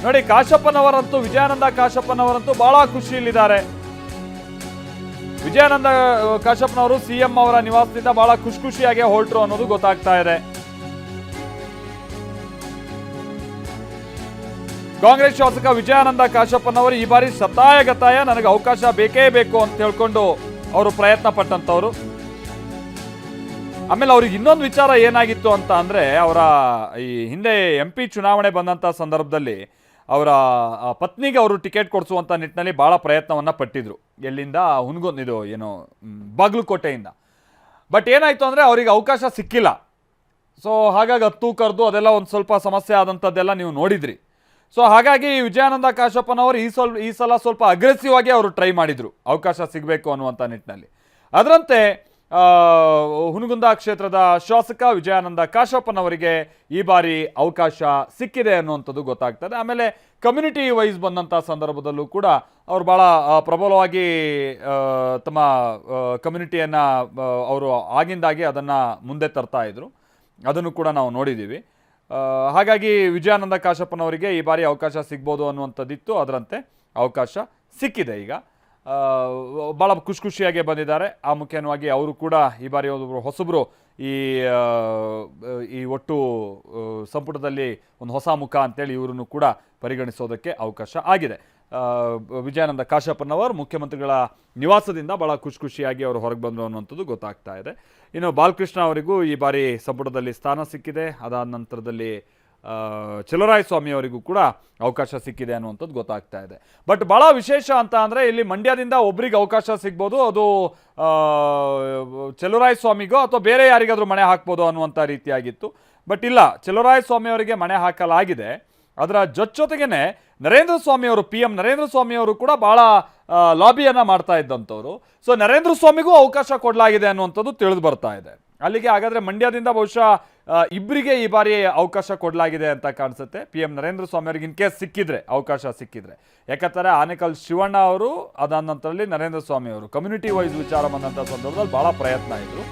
ನೋಡಿ, ಕಾಶಪ್ಪನವರಂತೂ ವಿಜಯಾನಂದ ಕಾಶಪ್ಪನವರಂತೂ ಬಹಳ ಖುಷಿಯಲ್ಲಿದ್ದಾರೆ. ವಿಜಯಾನಂದ ಕಾಶಪ್ಪನವರು ಸಿಎಂ ಅವರ ನಿವಾಸದಿಂದ ಬಹಳ ಖುಷಿಯಾಗಿ ಹೊರಟರು ಅನ್ನೋದು ಗೊತ್ತಾಗ್ತಾ ಇದೆ. ಕಾಂಗ್ರೆಸ್ ಶಾಸಕ ವಿಜಯಾನಂದ ಕಾಶಪ್ಪನವರು ಈ ಬಾರಿ ಶತಾಯಗತಾಯ ನನಗೆ ಅವಕಾಶ ಬೇಕೇ ಬೇಕು ಅಂತ ಹೇಳ್ಕೊಂಡು ಅವರು ಪ್ರಯತ್ನ ಪಟ್ಟಂತವ್ರು. ಆಮೇಲೆ ಅವ್ರಿಗೆ ಇನ್ನೊಂದು ವಿಚಾರ ಏನಾಗಿತ್ತು ಅಂತ ಅಂದ್ರೆ, ಅವರ ಈ ಹಿಂದೆ MP ಚುನಾವಣೆ ಬಂದಂತ ಸಂದರ್ಭದಲ್ಲಿ ಅವರ ಪತ್ನಿಗೆ ಅವರು ಟಿಕೆಟ್ ಕೊಡಿಸುವಂತ ನಿಟ್ಟಿನಲ್ಲಿ ಬಹಳ ಪ್ರಯತ್ನವನ್ನ ಪಟ್ಟಿದ್ರು. ಎಲ್ಲಿಂದ? ಹುನಗುಂದ, ಏನು ಬಾಗಲಕೋಟೆಯಿಂದ. ಬಟ್ ಏನಾಯ್ತು ಅಂದ್ರೆ ಅವರಿಗೆ ಅವಕಾಶ ಸಿಕ್ಕಿಲ್ಲ. ಸೊ ಹಾಗಾಗಿ ಹತ್ತು ಕರೆದು ಅದೆಲ್ಲ ಒಂದು ಸ್ವಲ್ಪ ಸಮಸ್ಯೆ ಆದಂಥದ್ದೆಲ್ಲ ನೀವು ನೋಡಿದ್ರಿ. ಸೊ ಹಾಗಾಗಿ ವಿಜಯಾನಂದ ಕಾಶಪ್ಪನವರು ಈ ಸಲ ಸ್ವಲ್ಪ ಅಗ್ರೆಸಿವ್ ಆಗಿ ಅವರು ಟ್ರೈ ಮಾಡಿದ್ರು ಅವಕಾಶ ಸಿಗಬೇಕು ಅನ್ನುವಂಥ ನಿಟ್ಟಿನಲ್ಲಿ. ಅದರಂತೆ ಹುನಗುಂದ ಕ್ಷೇತ್ರದ ಶಾಸಕ ವಿಜಯಾನಂದ ಕಾಶಪ್ಪನವರಿಗೆ ಈ ಬಾರಿ ಅವಕಾಶ ಸಿಕ್ಕಿದೆ ಅನ್ನುವಂಥದ್ದು ಗೊತ್ತಾಗ್ತದೆ. ಆಮೇಲೆ ಕಮ್ಯುನಿಟಿ ವೈಸ್ ಬಂದಂಥ ಸಂದರ್ಭದಲ್ಲೂ ಕೂಡ ಅವರು ಭಾಳ ಪ್ರಬಲವಾಗಿ ತಮ್ಮ ಕಮ್ಯುನಿಟಿಯನ್ನು ಅವರು ಆಗಿಂದಾಗೆ ಅದನ್ನು ಮುಂದೆ ತರ್ತಾ ಇದ್ರು. ಅದನ್ನು ಕೂಡ ನಾವು ನೋಡಿದ್ದೀವಿ. ಹಾಗಾಗಿ ವಿಜಯಾನಂದ ಕಾಶಪ್ಪನವರಿಗೆ ಈ ಬಾರಿ ಅವಕಾಶ ಸಿಗ್ಬೋದು ಅನ್ನುವಂಥದ್ದಿತ್ತು. ಅದರಂತೆ ಅವಕಾಶ ಸಿಕ್ಕಿದೆ. ಈಗ ಭಾಳ ಖುಷಿಯಾಗಿ ಬಂದಿದ್ದಾರೆ. ಆ ಮುಖ್ಯವಾಗಿ ಅವರು ಕೂಡ ಈ ಬಾರಿ ಹೊಸಬ್ರು ಈ ಒಟ್ಟು ಸಂಪುಟದಲ್ಲಿ ಒಂದು ಹೊಸ ಮುಖ ಅಂತೇಳಿ ಇವರನ್ನು ಕೂಡ ಪರಿಗಣಿಸೋದಕ್ಕೆ ಅವಕಾಶ ಆಗಿದೆ. ವಿಜಯಾನಂದ ಕಾಶಪ್ಪನವರು ಮುಖ್ಯಮಂತ್ರಿಗಳ ನಿವಾಸದಿಂದ ಭಾಳ ಖುಷಿಯಾಗಿ ಅವರು ಹೊರಗೆ ಬಂದರು ಅನ್ನುವಂಥದ್ದು ಗೊತ್ತಾಗ್ತಾ ಇದೆ. ಇನ್ನು ಬಾಲಕೃಷ್ಣ ಅವರಿಗೂ ಈ ಬಾರಿ ಸಂಪುಟದಲ್ಲಿ ಸ್ಥಾನ ಸಿಕ್ಕಿದೆ. ಅದಾದ ನಂತರದಲ್ಲಿ ಚಲುವರಾಯಸ್ವಾಮಿ ಅವರಿಗೂ ಕೂಡ ಅವಕಾಶ ಸಿಕ್ಕಿದೆ ಅನ್ನುವಂಥದ್ದು ಗೊತ್ತಾಗ್ತಾ ಇದೆ. ಬಟ್ ಭಾಳ ವಿಶೇಷ ಅಂತ ಅಂದರೆ, ಇಲ್ಲಿ ಮಂಡ್ಯದಿಂದ ಒಬ್ರಿಗೆ ಅವಕಾಶ ಸಿಗ್ಬೋದು. ಅದು ಚಲುವರಾಯಸ್ವಾಮಿಗೋ ಅಥವಾ ಬೇರೆ ಯಾರಿಗಾದ್ರೂ ಮಣೆ ಹಾಕ್ಬೋದು ಅನ್ನುವಂಥ ರೀತಿಯಾಗಿತ್ತು. ಬಟ್ ಇಲ್ಲ, ಚಲುವರಾಯಸ್ವಾಮಿ ಅವರಿಗೆ ಮಣೆ ಹಾಕಲಾಗಿದೆ. ಅದರ ಜೊತೆಗೇನೆ ನರೇಂದ್ರ ಸ್ವಾಮಿ ಅವರು, PM ನರೇಂದ್ರ ಸ್ವಾಮಿ ಅವರು ಕೂಡ ಬಹಳ ಲಾಬಿಯನ್ನ ಮಾಡ್ತಾ ಇದ್ದಂಥವ್ರು. ಸೊ ನರೇಂದ್ರ ಸ್ವಾಮಿಗೂ ಅವಕಾಶ ಕೊಡಲಾಗಿದೆ ಅನ್ನುವಂಥದ್ದು ತಿಳಿದು ಬರ್ತಾ ಇದೆ. ಅಲ್ಲಿಗೆ ಹಾಗಾದ್ರೆ ಮಂಡ್ಯದಿಂದ ಬಹುಶಃ ಇಬ್ಬರಿಗೆ ಈ ಬಾರಿ ಅವಕಾಶ ಕೊಡಲಾಗಿದೆ ಅಂತ ಕಾಣಿಸುತ್ತೆ. PM ನರೇಂದ್ರ ಸ್ವಾಮಿ ಅವರಿಗೆ ಇನ್ ಕೇಸ್ ಸಿಕ್ಕಿದ್ರೆ, ಅವಕಾಶ ಸಿಕ್ಕಿದ್ರೆ. ಯಾಕಂತಾರೆ ಆನೇಕಲ್ ಶಿವಣ್ಣ ಅವರು, ಅದಾದ ನಂತರದಲ್ಲಿ ನರೇಂದ್ರ ಸ್ವಾಮಿ ಅವರು ಕಮ್ಯುನಿಟಿ ವೈಸ್ ವಿಚಾರ ಬಂದಂಥ ಸಂದರ್ಭದಲ್ಲಿ ಬಹಳ ಪ್ರಯತ್ನ ಇದ್ರು.